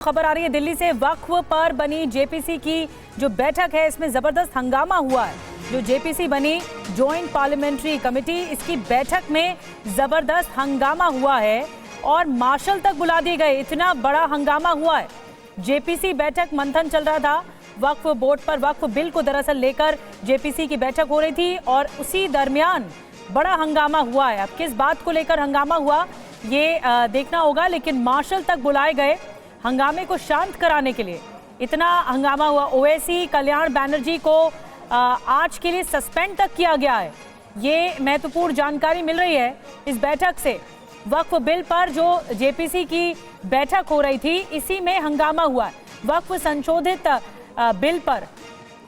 खबर आ रही है दिल्ली से। वक्फ पर बनी जेपीसी की जो बैठक है इसमें जबरदस्त हंगामा हुआ है। जो जेपीसी बनी जॉइंट पार्लियामेंट्री कमेटी, इसकी बैठक में जबरदस्त हंगामा हुआ है और मार्शल तक बुला दिए गए। इतना बड़ा हंगामा हुआ है। जेपीसी बैठक मंथन चल रहा था वक्फ बोर्ड पर। वक्फ बिल को दरअसल लेकर जेपीसी की बैठक हो रही थी और उसी दरमियान बड़ा हंगामा हुआ है। अब किस बात को लेकर हंगामा हुआ ये देखना होगा, लेकिन मार्शल तक बुलाए गए हंगामे को शांत कराने के लिए। इतना हंगामा हुआ। ओवैसी कल्याण बनर्जी को आज के लिए सस्पेंड तक किया गया है। ये महत्वपूर्ण जानकारी मिल रही है इस बैठक से। वक्फ बिल पर जो जेपीसी की बैठक हो रही थी इसी में हंगामा हुआ है। वक्फ संशोधित बिल पर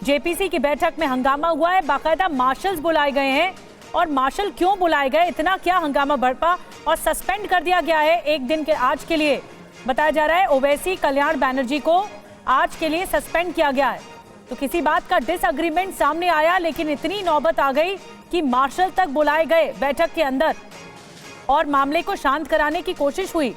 जेपीसी की बैठक में हंगामा हुआ है। बाकायदा मार्शल्स बुलाए गए हैं। और मार्शल क्यों बुलाए गए, इतना क्या हंगामा बढ़ा और सस्पेंड कर दिया गया है एक दिन के आज के लिए। बताया जा रहा है ओवैसी कल्याण बनर्जी को आज के लिए सस्पेंड किया गया है। तो किसी बात का डिसएग्रीमेंट सामने आया, लेकिन इतनी नौबत आ गई कि मार्शल तक बुलाए गए बैठक के अंदर और मामले को शांत कराने की कोशिश हुई।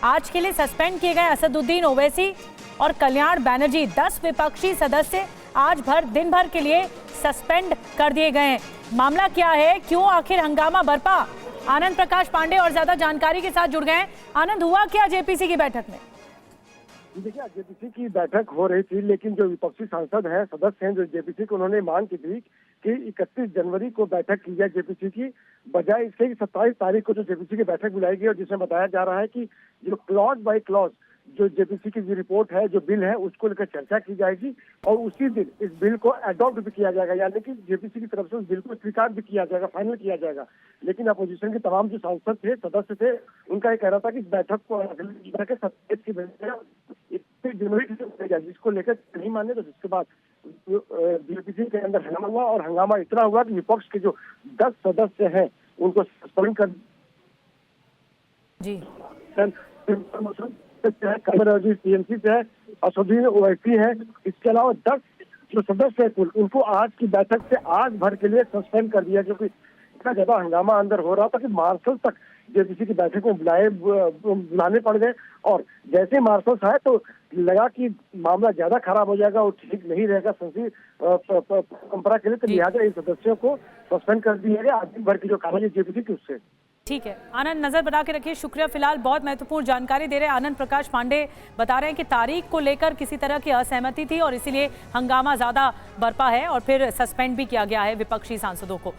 आज के लिए सस्पेंड किए गए असदुद्दीन ओवैसी और कल्याण बनर्जी। 10 विपक्षी सदस्य आज दिन भर के लिए सस्पेंड कर दिए गए हैं। मामला क्या है, क्यों आखिर हंगामा बरपा? आनंद प्रकाश पांडे और ज्यादा जानकारी के साथ जुड़ गए हैं। आनंद, हुआ क्या जेपीसी की बैठक में? देखिए, जेपीसी की बैठक हो रही थी, लेकिन जो विपक्षी सांसद हैं, सदस्य हैं जो जेपीसी को, उन्होंने मांग की थी कि 31 जनवरी को बैठक की जाए जेपीसी की, बजाय इसके कि 27 तारीख को जो जेपीसी की बैठक बुलाई गई और जिसमें बताया जा रहा है कि जो क्लॉज बाय क्लॉज जो जेपीसी की जो रिपोर्ट है, जो बिल है, उसको लेकर चर्चा की जाएगी और उसी दिन इस बिल को अडॉप्ट भी किया जाएगा, यानी कि जेपीसी की तरफ से उस बिल को स्वीकार भी किया जाएगा, फाइनल किया जाएगा। लेकिन अपोजिशन के तमाम जो सांसद थे, सदस्य थे, उनका ये कहना था कि बैठक को 27 की जनवरी की, जिसको लेकर नहीं माने तो जिसके बाद जेपीसी के अंदर हंगामा हुआ और हंगामा इतना हुआ कि विपक्ष के जो 10 सदस्य हैं उनको सस्पेंड कर जी टीएमसी से है, असदुद्दीन ओवैसी है। इसके अलावा 10 जो सदस्य है कुल, उनको आज की बैठक से आज भर के लिए सस्पेंड कर दिया, क्योंकि इतना ज्यादा हंगामा अंदर हो रहा था कि मार्शल तक जेपीसी की बैठक में बुलाने पड़ गए। और जैसे मार्शल्स आए तो लगा कि मामला ज्यादा खराब हो जाएगा और ठीक नहीं रहेगा संसदीय परंपरा के लिए, तो लिहाजा इन सदस्यों को सस्पेंड कर दिया गया आज दिन भर की जो कार्रवाई जेपीसी की उससे। ठीक है आनंद, नजर बना के रखिए। शुक्रिया। फिलहाल बहुत महत्वपूर्ण जानकारी दे रहे हैं आनंद प्रकाश पांडे। बता रहे हैं कि तारीख को लेकर किसी तरह की असहमति थी और इसीलिए हंगामा ज्यादा बरपा है और फिर सस्पेंड भी किया गया है विपक्षी सांसदों को।